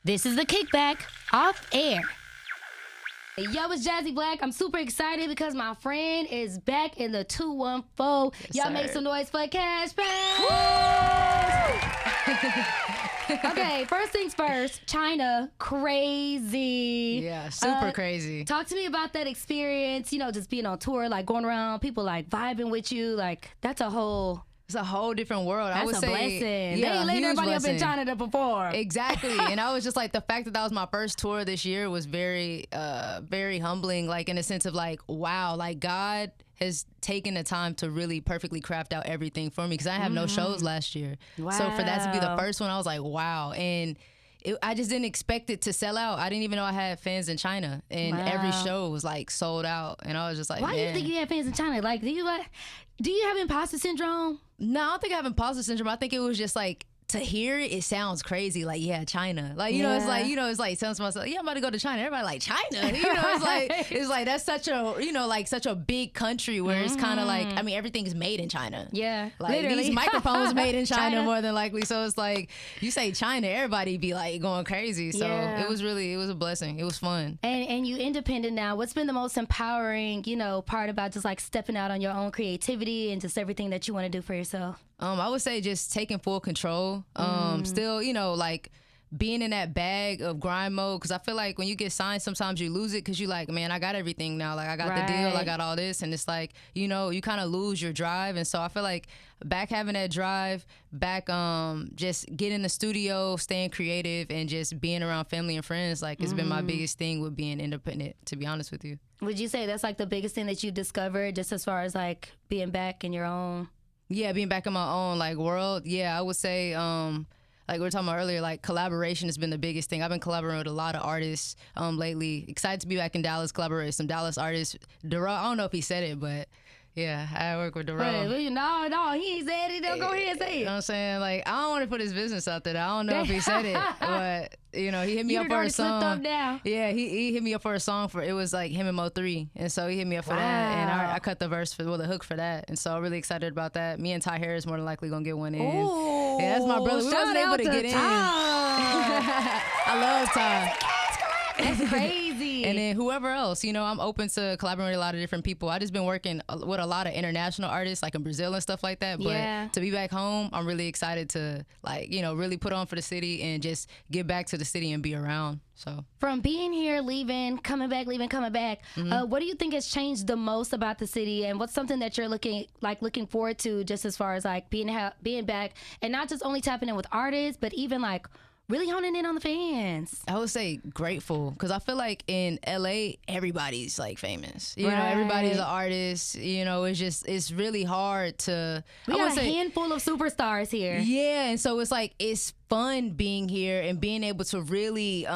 This is the kickback off air. Yo, it's Jazzy Black. I'm super excited because my friend is back in the 214. Yes, Y'all sir. make some noise for Kaash Paige. Okay, first things first. China, crazy. Yeah, super crazy. Talk to me about that experience. You know, just being on tour, like going around, people like vibing with you. Like that's a whole. It's a whole different world. That's I would a say, blessing. Yeah, They ain't letting huge everybody blessing. up in China to perform. Exactly. And I was just like, the fact that that was my first tour this year was very, very humbling. Like in a sense of like, wow, like God has taken the time to really perfectly craft out everything for me because I have no shows last year. Wow. So for that to be the first one, I was like, wow. And I just didn't expect it to sell out. I didn't even know I had fans in China, and every show was like sold out. And I was just like, Why do you man. think you have fans in China? Like, do you have imposter syndrome? No, I don't think I have imposter syndrome. I think it was just like, to hear it, it sounds crazy. Like, yeah, China. Like, you know, it's like, it's like, sounds to myself, yeah, I'm about to go to China. Everybody like, China. You know, it's like, that's such a, like such a big country where it's kind of like, I mean, everything's made in China. Yeah, Like, literally. these microphones made in China, China. more than likely. So it's like, you say China, everybody be like going crazy. So Yeah. it was a blessing. It was fun. And you independent now. What's been the most empowering, part about just like stepping out on your own creativity and just everything that you want to do for yourself? I would say just taking full control. Still, like being in that bag of grind mode. Because I feel like when you get signed, sometimes you lose it because you like, man, I got everything now. Like I got the deal, I got all this, and it's like, you kind of lose your drive. And so I feel like back having that drive, back just getting in the studio, staying creative, and just being around family and friends. Like it's been my biggest thing with being independent. To be honest with you. Would you say that's like the biggest thing that you discovered, just as far as like being back in your own? Yeah, being back in my own like world. Yeah, I would say like we were talking about earlier, like collaboration has been the biggest thing. I've been collaborating with a lot of artists lately. Excited to be back in Dallas, collaborate with some Dallas artists. Darrell, I don't know if he said it, but yeah, I work with Darrell. Hey, no, he ain't said it. Don't go ahead and say it. You know what I'm saying? Like, I don't want to put his business out there. I don't know if he said it, but he hit me up for a song. Up now. Yeah, he hit me up for a song it was like him and Mo3, and so he hit me up for that, and I cut the the hook for that, and so I'm really excited about that. Me and Ty Harris more than likely gonna get one in. Ooh, yeah, that's my brother. We wasn't able to get in. I love Ty. That's crazy. And then whoever else, I'm open to collaborating with a lot of different people. I just been working with a lot of international artists, like in Brazil and stuff like that. But to be back home, I'm really excited to really put on for the city and just get back to the city and be around. So from being here, leaving, coming back, what do you think has changed the most about the city, and what's something that you're looking forward to, just as far as like being back and not just only tapping in with artists, but even like really honing in on the fans? I would say grateful, because I feel like in LA, everybody's like famous. You know, everybody's an artist. It's really hard to. We got a handful of superstars here. Yeah, and so it's like it's fun being here and being able to really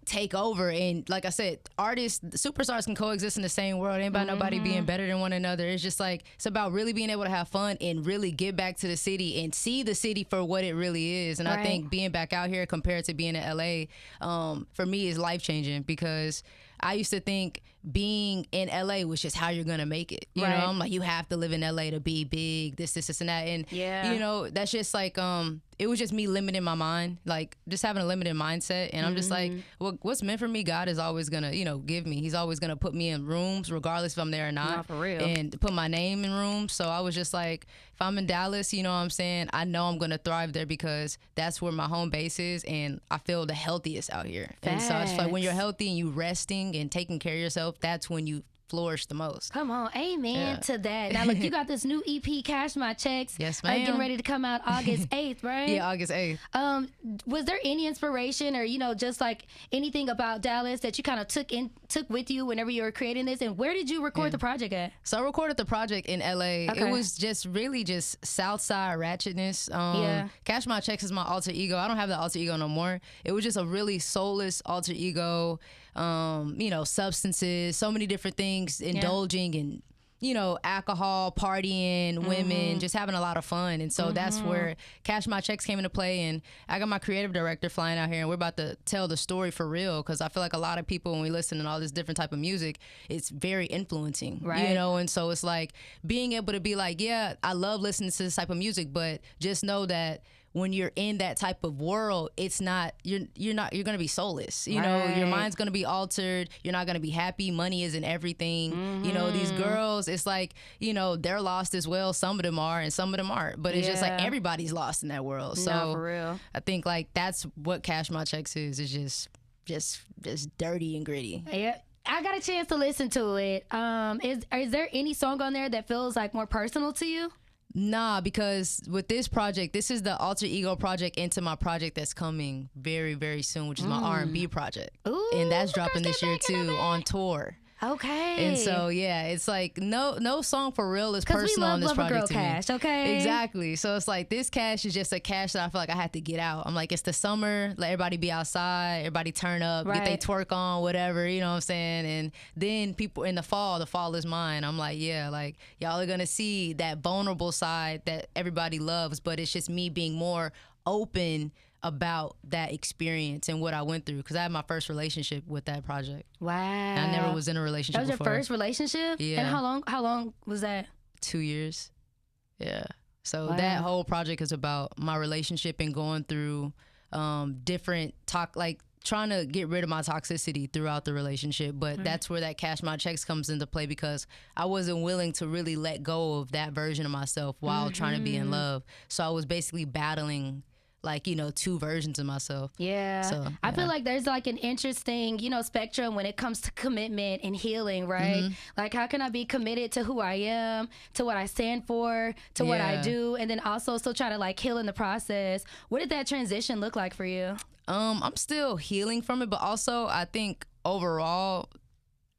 take over. And like I said, artists, superstars can coexist in the same world. Ain't about nobody being better than one another. It's just like, it's about really being able to have fun and really get back to the city and see the city for what it really is. And I think being back out here compared to being in LA, for me is life changing, because I used to think being in LA was just how you're gonna make it. You know, I'm like, you have to live in LA to be big, this, and that. And that's just like it was just me limiting my mind, like just having a limited mindset. And I'm just like, well, what's meant for me, God is always gonna, give me. He's always gonna put me in rooms, regardless if I'm there or not. Not for real. And put my name in rooms. So I was just like, if I'm in Dallas, you know what I'm saying, I know I'm gonna thrive there because that's where my home base is, and I feel the healthiest out here. And so it's like when you're healthy and you resting and taking care of yourself, that's when you flourish the most. Come on, amen to that. Now look, you got this new EP, Kaash My Checks. Yes, ma'am. Getting ready to come out August 8th, right? Yeah, August 8th. Was there any inspiration or just like anything about Dallas that you kind of took with you whenever you were creating this? And where did you record the project at? So I recorded the project in LA. It was just really just Southside ratchetness. Kaash My Checks is my alter ego. I don't have the alter ego no more. It was just a really soulless alter ego. Substances, so many different things, indulging in, alcohol, partying, women, just having a lot of fun. And so that's where Kaash My Checks came into play. And I got my creative director flying out here, and we're about to tell the story for real, because I feel like a lot of people, when we listen to all this different type of music, it's very influencing, and so it's like being able to be like, yeah, I love listening to this type of music, but just know that when you're in that type of world, it's not, you're gonna be soulless. You know, your mind's gonna be altered. You're not gonna be happy. Money isn't everything. You know, these girls, it's like, you know, they're lost as well. Some of them are and some of them aren't. But it's just like everybody's lost in that world. So no, for real. I think like that's what Kaash My Checks is. It's just dirty and gritty. Yeah. I got a chance to listen to it. Is there any song on there that feels like more personal to you? Nah, because with this project, this is the alter ego project into my project that's coming very, very soon, which is my R&B project. Ooh, and that's dropping this year too on tour. Okay. And so yeah, it's like no song for real is personal on this project to me. Kaash, okay. Exactly. So it's like this Kaash is just a Kaash that I feel like I had to get out. I'm like, it's the summer, let everybody be outside, everybody turn up, get they twerk on, whatever, you know what I'm saying? And then people in the fall is mine. I'm like, yeah, like y'all are gonna see that vulnerable side that everybody loves, but it's just me being more open about that experience and what I went through, because I had my first relationship with that project. Wow. I never was in a relationship before. That was your first relationship? Yeah. And how long was that? 2 years. Yeah. So that whole project is about my relationship and going through different trying to get rid of my toxicity throughout the relationship. But that's where that Kaash My Checks comes into play, because I wasn't willing to really let go of that version of myself while trying to be in love. So I was basically battling, like, you know, two versions of myself. Yeah. So, I feel like there's like an interesting, you know, spectrum when it comes to commitment and healing, right? Like, how can I be committed to who I am, to what I stand for, to what I do, and then also still try to like heal in the process? What did that transition look like for you? I'm still healing from it, but also I think overall,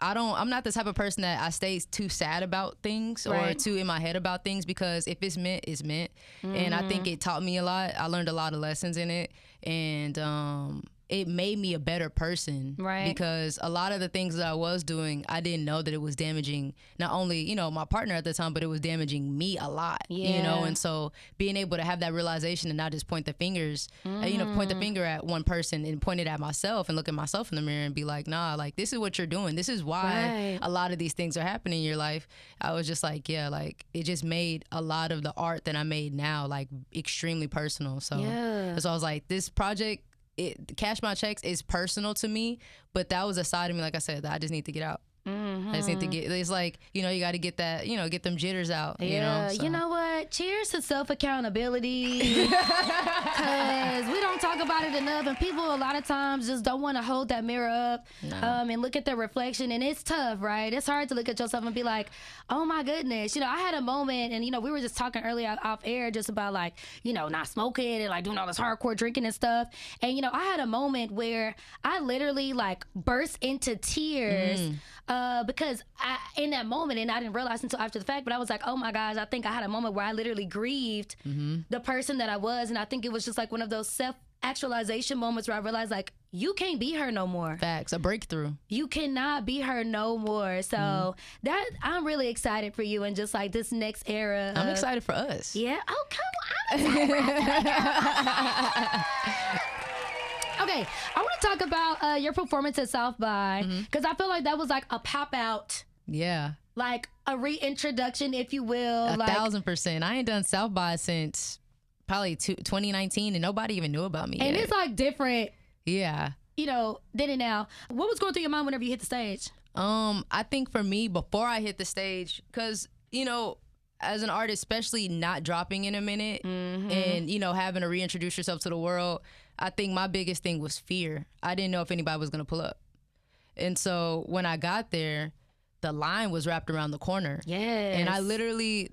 I'm not the type of person that I stay too sad about things or too in my head about things, because if it's meant, it's meant. And I think it taught me a lot. I learned a lot of lessons in it. And it made me a better person. Right. Because a lot of the things that I was doing, I didn't know that it was damaging not only, you know, my partner at the time, but it was damaging me a lot. Yeah. You know, and so being able to have that realization and not just point the fingers, you know, point the finger at one person and point it at myself and look at myself in the mirror and be like, nah, like, this is what you're doing. This is why a lot of these things are happening in your life. I was just like, yeah, like, it just made a lot of the art that I made now, like, extremely personal. So, so I was like, this project, Kaash My Checks is personal to me, but that was a side of me, like I said, that I just need to get out. I just need to get, it's like, you know, you got to get that, you know, get them jitters out. Yeah, you know, so. You know what? Cheers to self-accountability. Because we don't talk about it enough, and people a lot of times just don't want to hold that mirror up and look at their reflection, and it's tough, right? It's hard to look at yourself and be like, oh my goodness. You know, I had a moment, and, you know, we were just talking earlier off air just about, like, you know, not smoking and, like, doing all this hardcore drinking and stuff. And, you know, I had a moment where I literally, like, burst into tears because in that moment, and I didn't realize until after the fact, but I was like, oh my gosh, I think I had a moment where I literally grieved the person that I was. And I think it was just like one of those self-actualization moments where I realized, like, you can't be her no more. Facts, a breakthrough. You cannot be her no more. So that, I'm really excited for you and just like this next era. I'm excited for us. Yeah. Oh, come on. Okay, I want to talk about your performance at South by, because I feel like that was like a pop out. Yeah. Like a reintroduction, if you will. 1,000%. I ain't done South by since probably 2019, and nobody even knew about me and yet. It's like different. Yeah. You know, then and now. What was going through your mind whenever you hit the stage? I think for me, before I hit the stage, because, you know, as an artist, especially not dropping in a minute and, you know, having to reintroduce yourself to the world, I think my biggest thing was fear. I didn't know if anybody was going to pull up. And so when I got there, the line was wrapped around the corner. Yes. And I literally,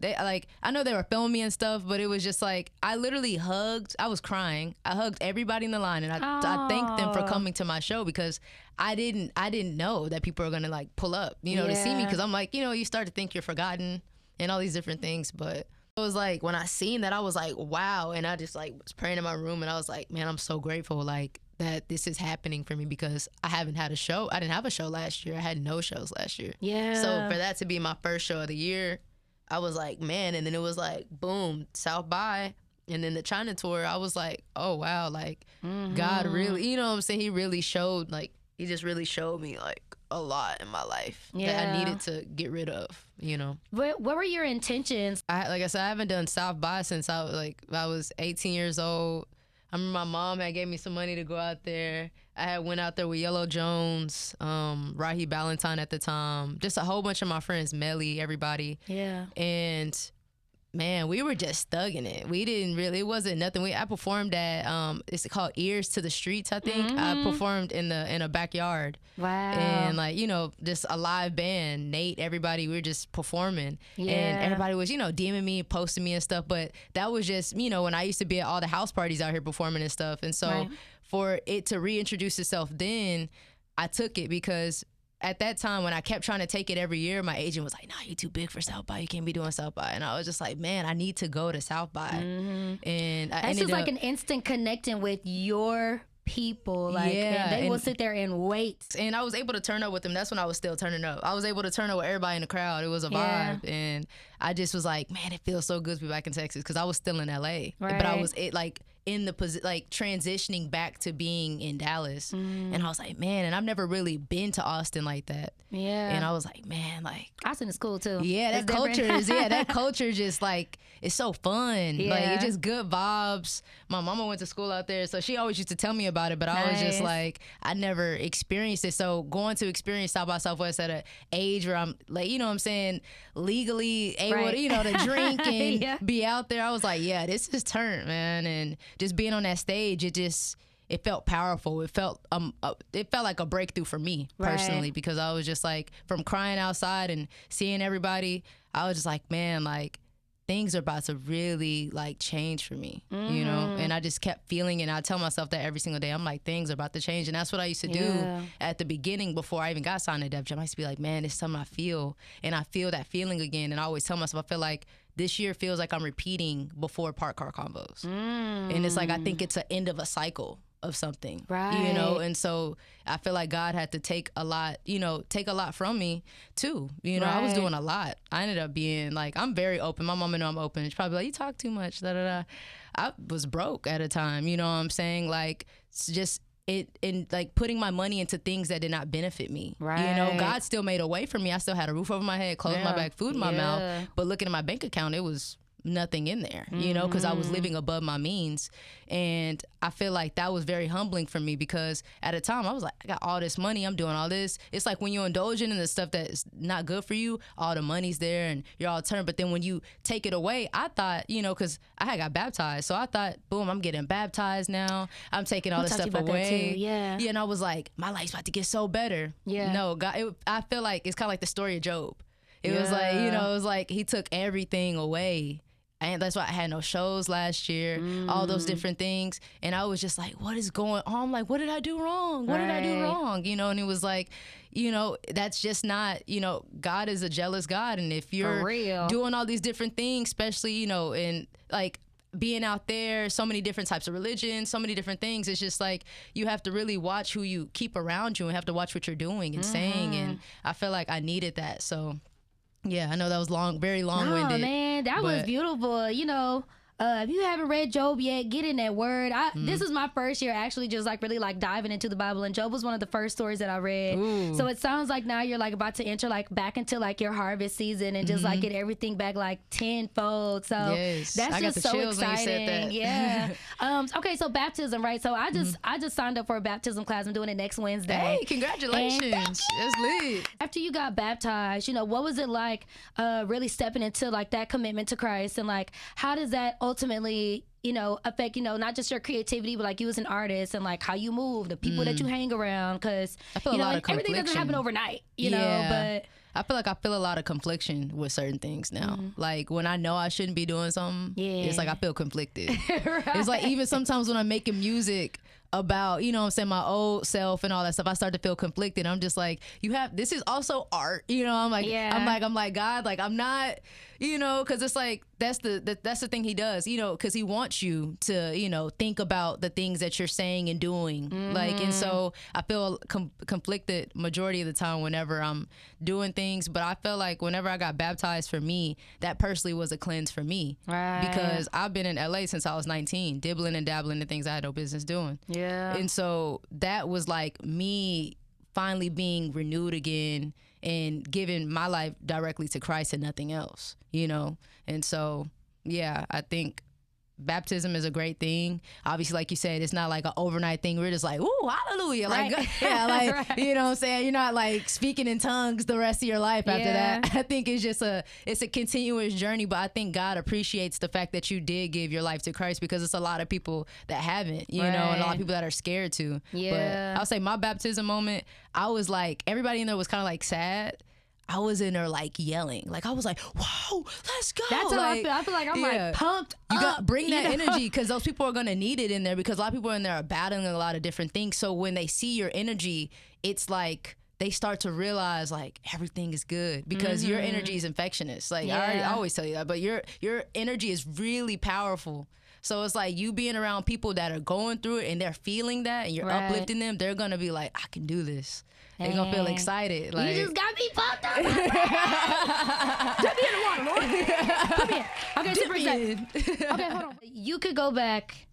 I know they were filming me and stuff, but it was just like, I literally hugged, I was crying. I hugged everybody in the line, and I thanked them for coming to my show, because I didn't know that people were going to like pull up, you know, to see me. Because I'm like, you know, you start to think you're forgotten and all these different things. But it was like, when I seen that, I was like, wow. And I just like was praying in my room, and I was like, man, I'm so grateful like that this is happening for me, because I haven't had a show. I didn't have a show last year. I had no shows last year. Yeah. So for that to be my first show of the year, I was like, man. And then it was like, boom, South by. And then the China tour, I was like, oh, wow. Like, God really, you know what I'm saying? He really showed, like, he just really showed me, like, a lot in my life that Yeah. I needed to get rid of, you know. What were your intentions? Like I said, I haven't done South by since I was 18 years old. I remember my mom had gave me some money to go out there. I had went out there with Yellow Jones, Rahi Ballantyne at the time, just a whole bunch of my friends, Melly, everybody. Yeah. And man, we were just thugging it. We didn't really, it wasn't nothing. I performed at, it's called Ears to the Streets, I think. I performed in a backyard. Wow. And like, you know, just a live band, Nate, everybody, we were just performing. Yeah. And everybody was, you know, DMing me, posting me and stuff. But that was just, you know, when I used to be at all the house parties out here performing and stuff. And so for it to reintroduce itself then, I took it because at that time, when I kept trying to take it every year, my agent was like, "Nah, you too big for South by. You can't be doing South by." And I was just like, "Man, I need to go to South by." And I That's ended just like up, an instant connecting with your people. Like, Yeah, and they will and- sit there and wait. and I was able to turn up with them. That's when I was still turning up. I was able to turn up with everybody in the crowd. It was a Yeah. vibe, and I just was like, "Man, it feels so good to be back in Texas," because I was still in LA, but I Right. was in the like transitioning back to being in Dallas, and I was like, "Man," and I've never really been to Austin like that. Yeah. And I was like, "Man, like." Austin is cool too. Yeah, that It's different. culture is that culture just like it's so fun. Like Yeah. it's just good vibes. My mama went to school out there, so she always used to tell me about it, but I was just Nice. like I never experienced it. So going to experience South by Southwest at an age where I'm like, you know what I'm saying, legally able Right. to, you know, to drink and Yeah. be out there, I was like, yeah, this is turn, man. And just being on that stage, it felt powerful. It felt like a breakthrough for me personally, Right. because I was just like, from crying outside and seeing everybody, I was just like, man, like things are about to really like change for me, you know? And I just kept feeling it. And I tell myself that every single day. I'm like, things are about to change. And that's what I used to do Yeah. at the beginning before I even got signed to Def Jam. I used to be like, man, it's something I feel. And I feel that feeling again. And I always tell myself, I feel like this year feels like I'm repeating before Park Car Convos. And it's like, I think it's an end of a cycle of something, you know? Right. And so I feel like God had to take a lot from me too. You know, I was Right. doing a lot. I ended up being like, I'm very open. My mama know I'm open. She's probably like, you talk too much, da da da. I was broke at a time, you know what I'm saying? Like, it's just like putting my money into things that did not benefit me. You know, Right. God still made a way for me. I still had a roof over my head, clothes on my Yeah. back, food in my Yeah. mouth. But looking at my bank account, it was nothing in there, you know, because I was living above my means. And I feel like that was very humbling for me, because at a time I was like, I got all this money, I'm doing all this. It's like when you're indulging in the stuff that's not good for you, all the money's there and you're all turned. But then when you take it away, I thought, you know, because I had got baptized. So I thought, boom, I'm getting baptized now. I'm taking all We'll this talk to stuff you about that away. too, yeah. Yeah, and I was like, my life's about to get so better. Yeah. No, God, I feel like it's kind of like the story of Job. It was like, you know, it was like he took everything away. And that's why I had no shows last year, all those different things. And I was just like, what is going on? I'm like, what did I do wrong? What did I do Right. wrong? You know, and it was like, you know, that's just not, you know, God is a jealous God. And if you're real. doing all these different things, especially, you know, and like being out there, so many different types of religions, so many different things, it's just like you have to really watch who you keep around you and have to watch what you're doing and saying. And I feel like I needed that. So yeah, I know that was very long-winded. Oh man, that was but- beautiful. You know, if you haven't read Job yet, get in that word. This is my first year actually just like really like diving into the Bible, and Job was one of the first stories that I read. Ooh. So it sounds like now you're like about to enter like back into like your harvest season and just like get everything back like tenfold. So Yes. that's I got just the so chills when you exciting. said that. Yeah. Okay, so baptism, right? So I just signed up for a baptism class. I'm doing it next Wednesday. Hey, congratulations. That's lit. After you got baptized, you know, what was it like really stepping into like that commitment to Christ, and like how does that ultimately, you know, affect, you know, not just your creativity, but like you as an artist and like how you move, the people that you hang around, because I feel you a know, lot of everything doesn't confliction. happen overnight, you know, Yeah. but I feel like I feel a lot of confliction with certain things now. Like when I know I shouldn't be doing something, it's like I feel conflicted. It's like even sometimes when I'm making music about, you know what I'm saying, my old self and all that stuff, I start to feel conflicted. I'm just like, this is also art, you know. I'm like, I'm like God, like I'm not, you know, because it's like that's the thing he does, you know, because he wants you to, you know, think about the things that you're saying and doing, like, and so I feel conflicted majority of the time whenever I'm doing things. But I feel like whenever I got baptized, for me, that personally was a cleanse for me, Right. because I've been in LA since I was 19, dibbling and dabbling in things I had no business doing. yeah. And so that was like me finally being renewed again and giving my life directly to Christ and nothing else, you know? And so, yeah, I think baptism is a great thing. Obviously, like you said, it's not like an overnight thing. We're just like, ooh, hallelujah. Right. Like, yeah, like, Right. you know what I'm saying? You're not like speaking in tongues the rest of your life after Yeah. that. I think it's just it's a continuous journey, but I think God appreciates the fact that you did give your life to Christ, because it's a lot of people that haven't, you know, and a lot Right. of people that are scared to. Yeah. But I'll say my baptism moment, I was like, everybody in there was kind of like sad. I was in there like yelling. Like I was like, whoa, let's go. That's how I feel. I feel like I'm like pumped You up. got bring that you know? energy, because those people are going to need it in there, because a lot of people in there are battling a lot of different things. So when they see your energy, it's like they start to realize like everything is good, because your energy is infectious. Like I always tell you that, but your energy is really powerful. So it's like you being around people that are going through it and they're feeling that, and you're Right. uplifting them. They're going to be like, I can do this. They're going to feel Dang. excited. Like, You just got me pumped up. Jump me in the water, Lord. Come in. Okay, super excited. Okay, hold on. You could go back,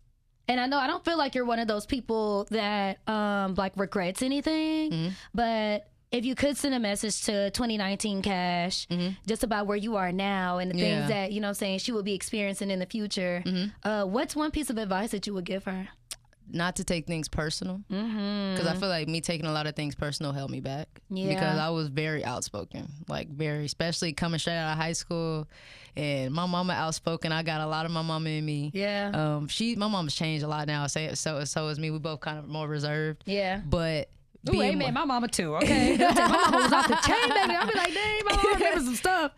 and I know I don't feel like you're one of those people that like regrets anything, but if you could send a message to 2019 Kaash just about where you are now and the things that, you know what I'm saying, she will be experiencing in the future, what's one piece of advice that you would give her? not to take things personal, because I feel like me taking a lot of things personal held me back. Yeah. Because I was very outspoken, like very, especially coming straight out of high school, and my mama outspoken. I got a lot of my mama in me. Yeah. My mama's changed a lot now. So is me. We both kind of more reserved. Yeah. But Ooh, amen. My mama too. Okay. My mama was off the chain, baby. I'll be like, dang, my mama remember some stuff.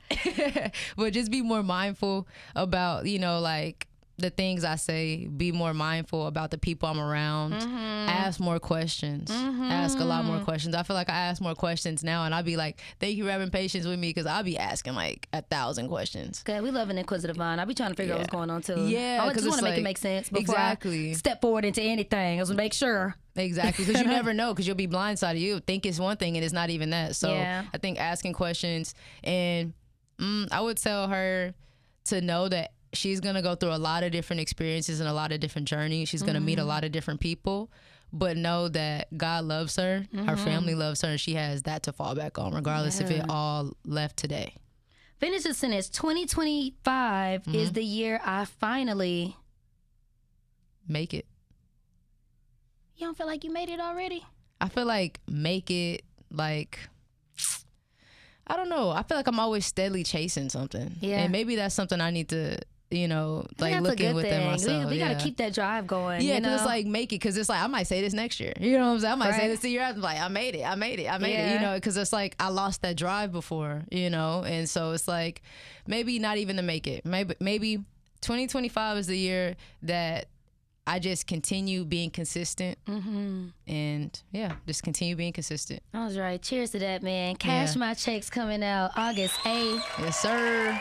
But just be more mindful about, like the things I say. Be more mindful about the people I'm around. Ask more questions. Ask a lot more questions. I feel like I ask more questions now, and I'll be like, thank you for having patience with me, because I'll be asking like 1,000 questions. Okay, we love an inquisitive mind. I'll be trying to figure out what's going on too. Yeah, I just want to make like, it make sense before exactly. I step forward into anything. I just make sure. Exactly, because you never know, because you'll be blindsided. You think it's one thing and it's not even that. So Yeah. I think asking questions, and I would tell her to know that she's going to go through a lot of different experiences and a lot of different journeys. She's going to meet a lot of different people, but know that God loves her, her family loves her, and she has that to fall back on, regardless if it all left today. Finish this sentence. 2025 is the year I finally... Make it. You don't feel like you made it already? I feel like make it, like... I don't know. I feel like I'm always steadily chasing something. Yeah. And maybe that's something I need to, like That's a looking good within thing. myself. We got yeah. to keep that drive going. Yeah, you because know? it's like make it, because it's like I might say this next year. You know what I'm saying? I might say Right. this the year after. Like I made it. Yeah. Because it's like I lost that drive before. And so it's like maybe not even to make it. Maybe 2025 is the year that I just continue being consistent, and just continue being consistent. I was right. Cheers to that, man. Cash My Checks coming out August 8th. Yes, sir.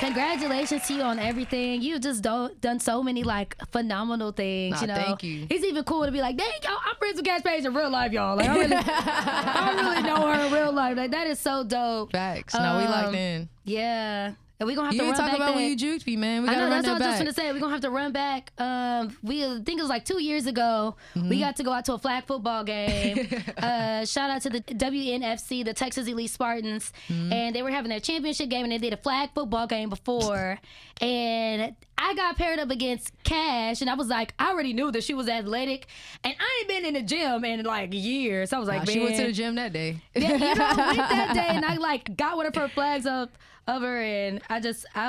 Congratulations to you on everything. You've just done so many like phenomenal things. Nah, you know, thank you. It's even cool to be like, dang, y'all, I'm friends with Kaash Paige in real life, y'all. Like, I really know her in real life. Like, that is so dope. Facts. No, we locked in. Yeah. And we're going to have You to didn't run talk back about that. when you juked me, man. We I gotta know, run that's that what I was back. just going to say. We're going to have to run back. I think it was like 2 years ago. We got to go out to a flag football game. Shout out to the WNFC, the Texas Elite Spartans. And they were having their championship game, and they did a flag football game before. And I got paired up against Kaash, and I was like, I already knew that she was athletic. And I ain't been in the gym in like years. So I was like, Nah, she went to the gym that day. yeah, you know, I went that day, and I like got one of her flags up of her, and I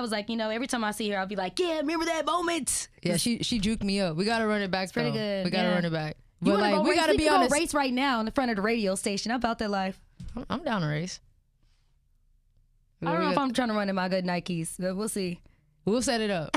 was like, every time I see her, I'll be like, yeah, remember that moment? Yeah, she juked me up. We gotta run it back. pretty though. good, We gotta yeah. run it back. You But wanna like, go we race? gotta be can on go this. race right now in the front of the radio station. I'm about that life. I'm down to race. I don't know if I'm trying to run in my good Nikes, but we'll see. We'll set it up.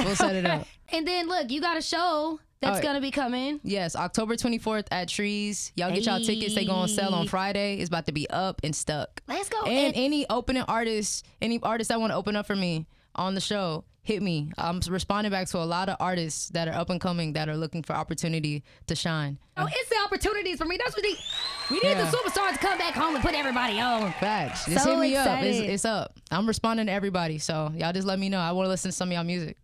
And then look, you got a show that's Oh, gonna be coming. Yes, October 24th at Trees. Y'all get y'all tickets. They go on sale on Friday. It's about to be up and stuck. Let's go. And any opening artists, any artists that want to open up for me on the show, hit me. I'm responding back to a lot of artists that are up and coming that are looking for opportunity to shine. It's the opportunities for me. That's what we need Yeah. the superstars to come back home and put everybody on. Facts. Just So hit me excited. up. It's up. I'm responding to everybody. So y'all just let me know. I want to listen to some of y'all music.